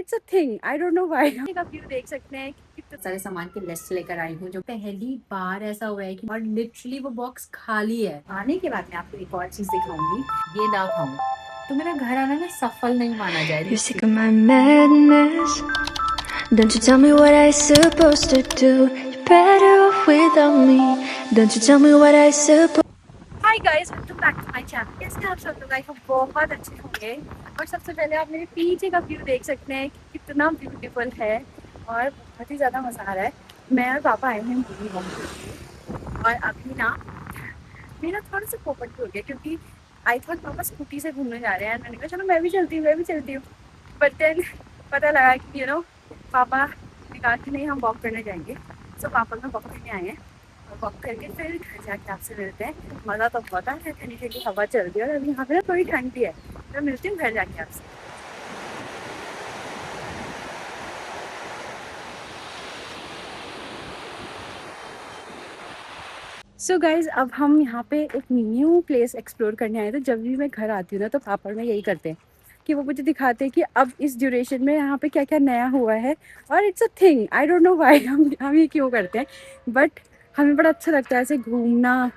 It's a thing, I don't know why. आप view देख सकते हैं कि कितने सारे सामान की लिस्ट लेकर आई हूँ, जो पहली बार ऐसा हुआ है कि और लिटरली वो बॉक्स खाली है। आने के बाद मैं आपको एक और चीज दिखाऊंगी, ये ना खाऊं तो मेरा घर आना ना सफल नहीं माना जाए। You're sick of my madness. Don't you tell me what I supposed to do. You're better off without me. Don't you tell me what I supposed. Hi guys, welcome back to my channel. कैसे हैं आप सब लोग? I hope बहुत अच्छे होंगे। और सबसे पहले आप मेरे पीछे का व्यू देख सकते हैं कि कितना ब्यूटीफुल है और बहुत ही ज़्यादा मज़ा आ रहा है। मैं और पापा आए हैं मूवी वॉक करने और अभी ना मेरा थोड़ा सा पोपट हो गया क्योंकि आई थॉट पापा स्कूटी से घूमने जा रहे हैं। मैंने कहा चलो मैं भी चलती हूँ। बट देन पता लगा कि पापा ने कहा कि नहीं, हम वॉक करने जाएंगे। सो पापा का वॉक करने आए हैं और वॉक करके फिर घर जाके आपसे मिलते हैं। मज़ा तो बहुत आ रहा है, ठंडी ठंडी हवा चल रही है और अभी यहाँ पे ना थोड़ी ठंड भी है। तो मिलती हूँ घर जाके आपसे। सो गाइज, अब हम यहाँ पे एक न्यू प्लेस एक्सप्लोर करने आए थे। जब भी मैं घर आती हूँ ना तो पापा और मैं यही करते हैं कि वो मुझे दिखाते हैं कि अब इस ड्यूरेशन में यहाँ पे क्या क्या नया हुआ है। और it's a thing, I don't know why हम ये क्यों करते हैं, बट हमें बड़ा अच्छा लगता है ऐसे घूमना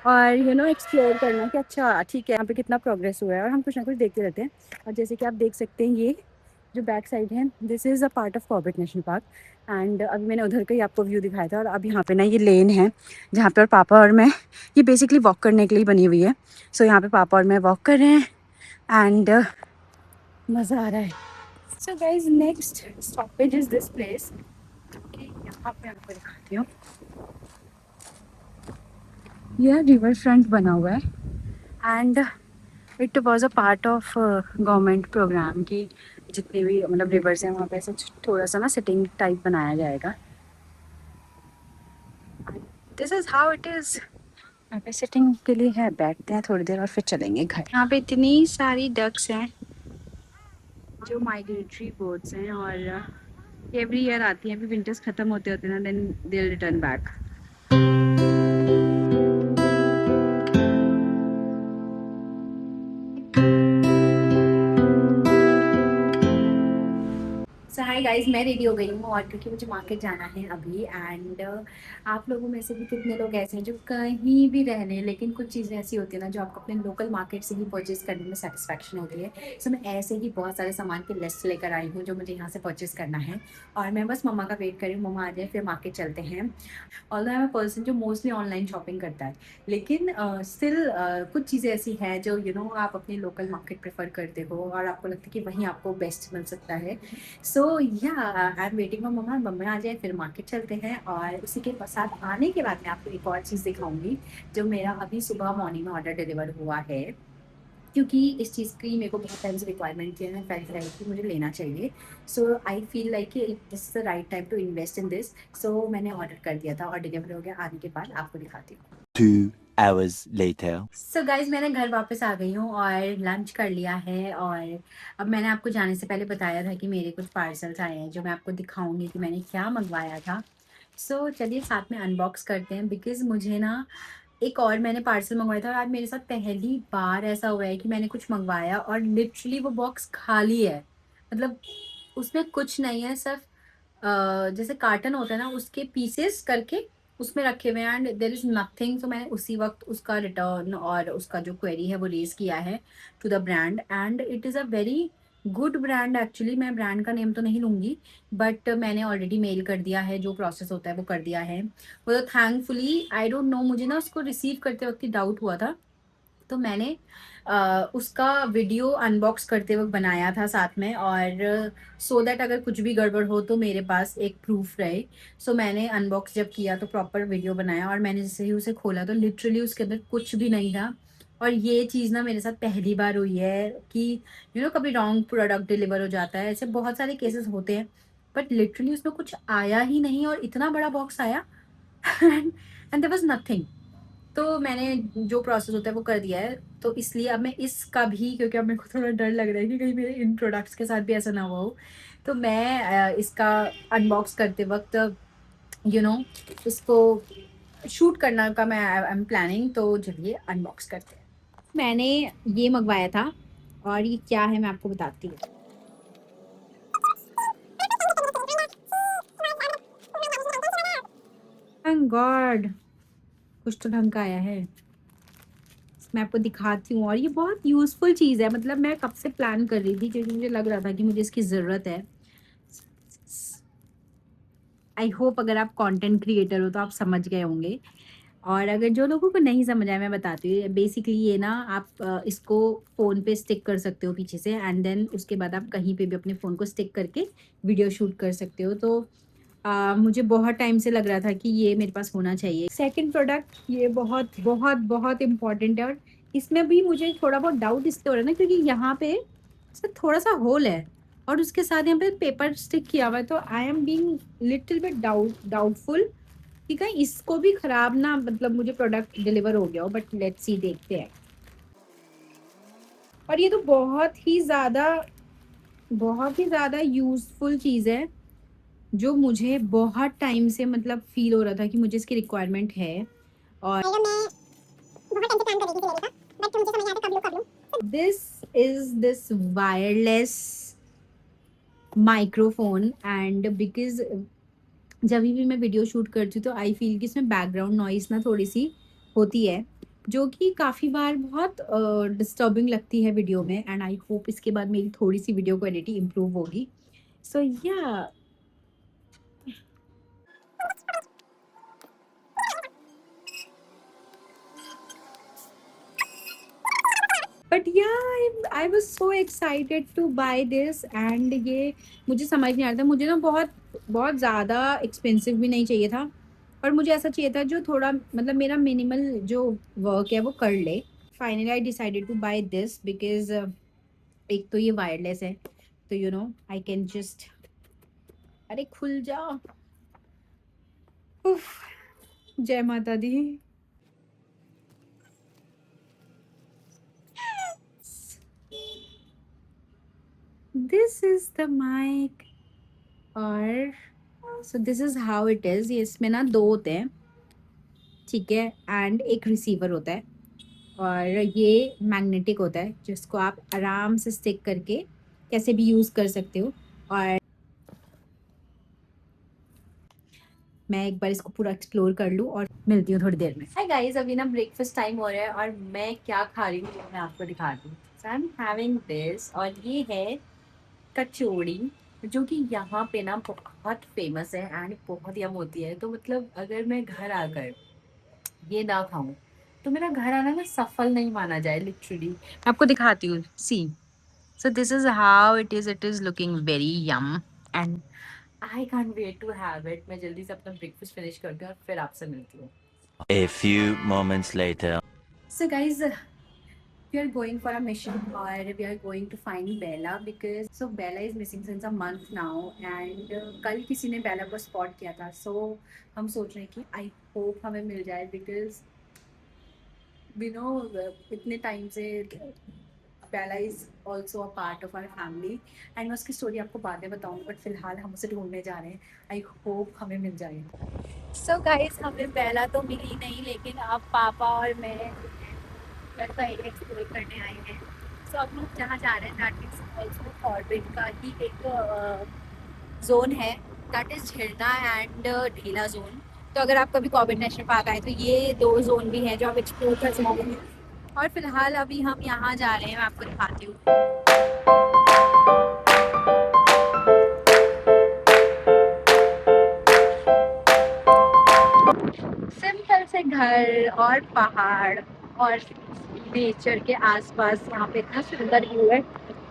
और एक्सप्लोर करना कि अच्छा ठीक है यहाँ पे कितना प्रोग्रेस हुआ है। और हम कुछ ना कुछ देखते रहते हैं। और जैसे कि आप देख सकते हैं, ये जो बैक साइड है, this is a part of Corbett national park. And अभी मैंने उधर का ही आपको व्यू दिखाया था। और अब यहाँ पे ना ये लेन है जहाँ पे और पापा और मैं, ये बेसिकली वॉक करने के लिए बनी हुई है। सो यहाँ पे पापा और मैं वॉक कर रहे हैं एंड मज़ा आ रहा है। So guys, next stoppage is this place, कि यहाँ पे आपको दिखाती हूँ। यह रिवर फ्रंट बना हुआ है and it was a part of government programme की जितने भी मतलब रिवर्स हैं वहाँ पे ऐसे थोड़ा सा ना सिटिंग टाइप बनाया जाएगा। This is how it is. यहाँ पे सिटिंग के लिए है, बैठते हैं थोड़ी देर और फिर चलेंगे घर। यहाँ पे इतनी सारी डक्स हैं जो माइग्रेटरी बर्ड्स हैं और एवरी ईयर आती हैं। अभी विंटर्स खत्म होते होते ना, then they will return back. So hi guys, मैं रेडी हो गई हूँ और क्योंकि मुझे मार्केट जाना है अभी। एंड आप लोगों में से भी कितने लोग ऐसे हैं जो कहीं भी रह रहे हैं, लेकिन कुछ चीज़ें ऐसी होती है ना जो आपको अपने लोकल मार्केट से ही परचेज करने में सेटिस्फैक्शन होती है। सो मैं ऐसे ही बहुत सारे सामान की लिस्ट लेकर आई हूँ जो मुझे यहाँ से परचेज करना है। और मैं बस मम्मा का वेट कर रही हूँ, मम्मा आ जाए फिर मार्केट चलते हैं। Although I am a person जो मोस्टली ऑनलाइन शॉपिंग करता है, लेकिन स्टिल कुछ चीज़ें ऐसी हैं जो आप अपनी लोकल मार्केट प्रेफर करते हो और आपको लगता है कि वहीं आपको बेस्ट मिल सकता है। सो yeah I am waiting for मम्मा। मम्मा आ जाए फिर मार्केट चलते हैं। और उसी के साथ आने के बाद मैं आपको एक और चीज़ दिखाऊंगी जो मेरा अभी सुबह मॉर्निंग में ऑर्डर डिलीवर हुआ है, क्योंकि इस चीज़ की मेरे को बहुत टाइम से रिक्वायरमेंट थी। मैं फेल्ट लाइक कि मुझे लेना चाहिए। सो आई फील लाइक कि this is the right time to invest in this. So मैंने ऑर्डर कर दिया था और डिलीवर हो गया। आने के बाद आपको दिखाती हूँ। 2 hours later. सो गाइज, मैंने घर वापस आ गई हूँ और लंच कर लिया है। और अब मैंने आपको जाने से पहले बताया था कि मेरे कुछ पार्सल्स आए हैं जो मैं आपको दिखाऊंगी कि मैंने क्या मंगवाया था। सो चलिए साथ में अनबॉक्स करते हैं, बिकॉज मुझे ना एक और मैंने पार्सल मंगवाया था और आज मेरे साथ पहली बार ऐसा हुआ है कि मैंने कुछ मंगवाया और लिटरली वो बॉक्स खाली है। मतलब उसमें कुछ नहीं है, सिर्फ जैसे कार्टन होता है ना उसके पीसेस करके उसमें रखे हुए हैं एंड देर इज नथिंग। तो मैंने उसी वक्त उसका रिटर्न और उसका जो क्वेरी है वो रेज किया है to the brand. And it is a very good brand actually. मैं ब्रांड का नेम तो नहीं लूँगी, बट मैंने ऑलरेडी मेल कर दिया है, जो प्रोसेस होता है वो कर दिया है। वो तो थैंकफुली, आई डोंट नो, मुझे ना उसको रिसीव करते वक्त ही डाउट हुआ था। तो मैंने उसका वीडियो अनबॉक्स करते वक्त बनाया था साथ में, और सो दैट अगर कुछ भी गड़बड़ हो तो मेरे पास एक प्रूफ रहे। सो मैंने अनबॉक्स जब किया तो प्रॉपर वीडियो बनाया और मैंने जैसे ही उसे खोला तो लिटरली उसके अंदर कुछ भी नहीं था। और ये चीज़ ना मेरे साथ पहली बार हुई है कि कभी रॉन्ग प्रोडक्ट डिलीवर हो जाता है। ऐसे बहुत सारे केसेस होते हैं, बट लिटरली उसमें कुछ आया ही नहीं और इतना बड़ा बॉक्स आया एंड देयर वाज नथिंग। तो मैंने जो प्रोसेस होता है वो कर दिया है। तो इसलिए अब मैं इसका भी, क्योंकि अब मेरे को थोड़ा डर लग रहा है कि कहीं मेरे इन प्रोडक्ट्स के साथ भी ऐसा ना हुआ हो, तो मैं इसका अनबॉक्स करते वक्त यू नो इसको शूट करना का मैं आई एम प्लानिंग। तो चलिए अनबॉक्स करते हैं। मैंने ये मंगवाया था और ये क्या है मैं आपको बताती हूँ। गॉड, कुछ तो ढंग का आया है। मैं आपको दिखाती हूँ, और ये बहुत यूज़फुल चीज़ है। मतलब मैं कब से प्लान कर रही थी, क्योंकि मुझे लग रहा था कि मुझे इसकी ज़रूरत है। आई होप अगर आप कंटेंट क्रिएटर हो तो आप समझ गए होंगे, और अगर जो लोगों को नहीं समझ आया मैं बताती हूँ। बेसिकली ये ना आप इसको फ़ोन पे स्टिक कर सकते हो पीछे से, एंड देन उसके बाद आप कहीं पे भी अपने फ़ोन को स्टिक करके वीडियो शूट कर सकते हो। तो मुझे बहुत टाइम से लग रहा था कि ये मेरे पास होना चाहिए। सेकंड प्रोडक्ट ये बहुत बहुत बहुत इम्पॉर्टेंट है, और इसमें भी मुझे थोड़ा बहुत डाउट इसलिए हो रहा है ना, क्योंकि यहाँ पे इसमें थोड़ा सा होल है और उसके साथ यहाँ पे पेपर स्टिक किया हुआ है। तो I am being little bit doubtful कि कहीं इसको भी खराब ना, मतलब मुझे प्रोडक्ट डिलीवर हो गया हो। बट लेट्स सी, देखते हैं। और ये तो बहुत ही ज़्यादा यूज़फुल चीज़ है, जो मुझे बहुत टाइम से मतलब फ़ील हो रहा था कि मुझे इसकी रिक्वायरमेंट है। और this is this wireless microphone, and because जब भी मैं वीडियो शूट करती हूँ तो आई फ़ील कि इसमें बैकग्राउंड नॉइज़ ना थोड़ी-सी होती है, जो कि काफ़ी बार बहुत डिस्टर्बिंग लगती है वीडियो में। एंड आई होप इसके बाद मेरी थोड़ी-सी वीडियो क्वालिटी इम्प्रूव होगी। सो yeah, but yeah I was so excited to buy this, and ये मुझे समझ नहीं आ रहा था। मुझे ना बहुत बहुत ज़्यादा एक्सपेंसिव भी नहीं चाहिए था, और मुझे ऐसा चाहिए था जो थोड़ा मतलब मेरा मिनिमल जो वर्क है वो कर ले। Finally I decided to buy this because एक तो ये वायरलेस है, तो you know I can just, अरे खुल जा। उफ, जय माता दी। दिस इज द माइक, और so this is how it is. ये इसमें ना दो होते हैं, ठीक है, एंड एक रिसीवर होता है, और ये मैग्नेटिक होता है जिसको आप आराम से स्टिक करके कैसे भी यूज कर सकते हो। और मैं एक बार इसको पूरा एक्सप्लोर कर लूँ और मिलती हूँ थोड़ी देर में। हाय गाइस, अभी ना ब्रेकफास्ट टाइम हो रहा है, और मैं क्या खा रही हूँ वो मैं आपको दिखाती हूँ। सो आई एम हैविंग दिस, और ये है कचौड़ी, जो कि यहाँ पे ना बहुत फेमस है एंड बहुत यम होती है। तो मतलब अगर मैं घर आकर ये ना खाऊं तो मेरा घर आना ना सफल नहीं माना जाए लिटरली। मैं आपको दिखाती हूँ, see. So this is how it is looking very yum, and I can't wait to have it. मैं जल्दी से अपना ब्रेकफास्ट फिनिश करती हूँ और फिर आपसे मिलती हूँ। A few moments later. So guys, we are going for a mission, or we are going to find Bella, because so Bella is missing since a month now, and कल किसी ने Bella को spot किया था। So हम सोच रहे हैं कि I hope हमें मिल जाए, because we know इतने टाइम से Bella is also a part of our family, and मैं उसकी स्टोरी आपको बाद में बताऊंगी, बट फिलहाल हम उसे ढूंढने जा रहे हैं। आई होप हमें मिल जाए। सो गाइस, हमें बेला तो मिली नहीं, लेकिन अब पापा और मैं घर का एरिया एक्सप्लोर करने आए हैं। सो अब लोग जहाँ जा रहे हैं दैट इज ऑल्सो कॉर्बेट का ही एक जोन है, दैट इज झरना एंड ढीला जोन। तो अगर आप कभी कॉर्बेट नेशनल पार्क आए तो ये दो जोन भी हैं जो आप एक्सप्लोर कर सकते हैं। और फिलहाल अभी हम यहाँ जा रहे हैं, मैं आपको दिखाती हूँ। सिंपल से घर और पहाड़ और नेचर के आसपास यहाँ पे इतना सुंदर व्यू है,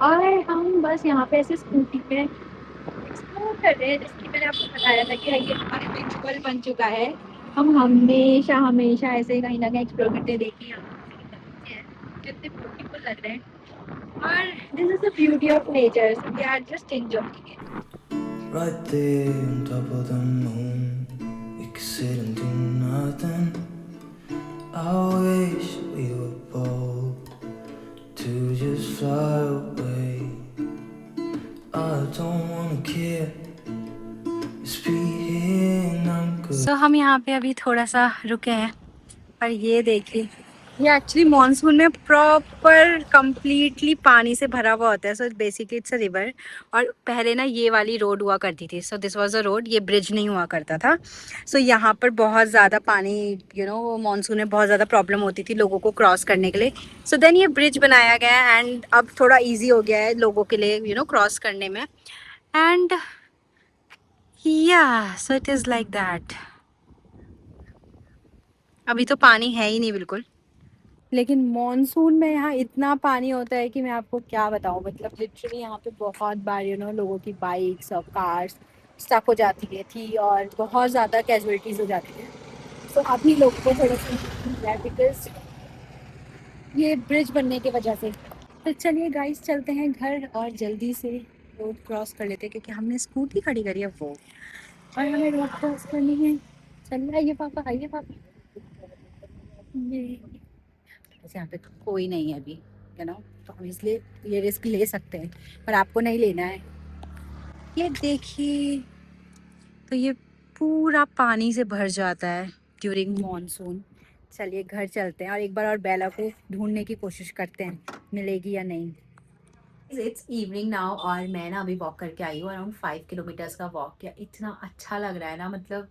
और हम बस यहाँ पे ऐसे स्कूटी पे एक्सप्लोर कर रहे हैं। जैसे कि मैंने आपको बताया था कि ये हमारा रिचुअल बन चुका है। हम हमेशा हमेशा ऐसे कहीं ना कहीं एक्सप्लोर करते देखिए कितने ब्यूटीफुल लग रहे हैं, और this is the beauty of nature, so we are just enjoying it. Right there on top of the moon, we could sit and do nothing. I wish we were bold to just fly away. I don't wanna care. Just be here and I'm good. सो हम यहाँ पे अभी थोड़ा सा रुके हैं, और ये देखिए ये एक्चुअली मॉनसून में प्रॉपर कंप्लीटली पानी से भरा हुआ होता है। So basically it's a river. और पहले ना ये वाली रोड हुआ करती थी। So this was a road, ये ब्रिज नहीं हुआ करता था। सो यहाँ पर बहुत ज़्यादा पानी, मॉनसून में बहुत ज़्यादा प्रॉब्लम होती थी लोगों को क्रॉस करने के लिए। सो देन ये ब्रिज बनाया गया है एंड अब थोड़ा ईजी हो गया है लोगों के लिए क्रॉस करने में। एंड या so it is like that. अभी तो पानी है ही नहीं बिल्कुल, लेकिन मॉनसून में यहाँ इतना पानी होता है कि मैं आपको क्या बताऊँ। मतलब लिटरली यहाँ पे बहुत बार लोगों की बाइक्स और कार्स स्टक हो जाती है थी और बहुत ज़्यादा कैजुअलिटीज़ हो जाती है। तो अभी लोगों को थोड़ा सा बिकॉज ये ब्रिज बनने की वजह से। तो चलिए गाइस, चलते हैं घर और जल्दी से रोड क्रॉस कर लेते हैं क्योंकि हमने स्कूटी खड़ी करी है वो, और हमें रोड क्रॉस करनी है। चल आइए पापा, आइए पापा। ये वैसे यहाँ पे तो कोई नहीं है अभी, तो हम इसलिए ये रिस्क ले सकते हैं, पर आपको नहीं लेना है। ये देखिए, तो ये पूरा पानी से भर जाता है ड्यूरिंग मॉनसून। चलिए घर चलते हैं और एक बार और बेला को ढूंढने की कोशिश करते हैं, मिलेगी या नहीं। इट्स इवनिंग नाउ और मैं ना अभी वॉक करके आई हूँ, अराउंड 5 किलोमीटर्स का वॉक किया। इतना अच्छा लग रहा है ना, मतलब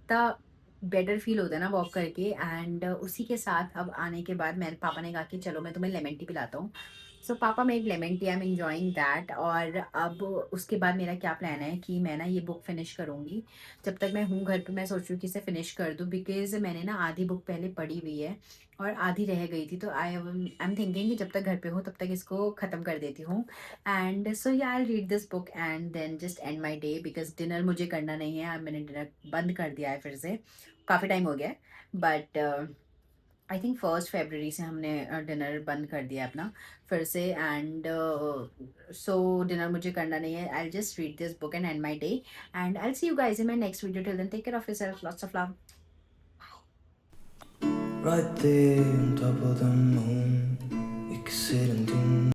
इतना बेटर फील होता है ना वॉक करके। एंड उसी के साथ अब आने के बाद मेरे पापा ने कहा कि चलो मैं तुम्हें लेमन टी पिलाता हूँ। सो पापा made lemon tea, I am enjoying that. और अब उसके बाद मेरा क्या प्लान है कि मैं ना ये बुक फिनिश करूँगी। जब तक मैं हूँ घर पे मैं सोच रही हूँ कि इसे फिनिश कर दूँ, बिकॉज मैंने ना आधी बुक पहले पढ़ी हुई है और आधी रह गई थी। तो आई एम थिंकिंग कि जब तक घर पे हूँ तब तक इसको ख़त्म कर देती हूँ। And so yeah I read this book and then just end my day, because dinner मुझे करना नहीं है। अब मैंने डिनर बंद कर दिया है फिर से, काफ़ी टाइम हो गया है। बट आई थिंक 1 फरवरी से हमने डिनर बंद कर दिया अपना फिर से। एंड सो डिनर मुझे करना नहीं है। I just read this book end my day and I see you guys in my next video. Till then take care of yourself, lots of love. Right there on top of the moon, we could sit and do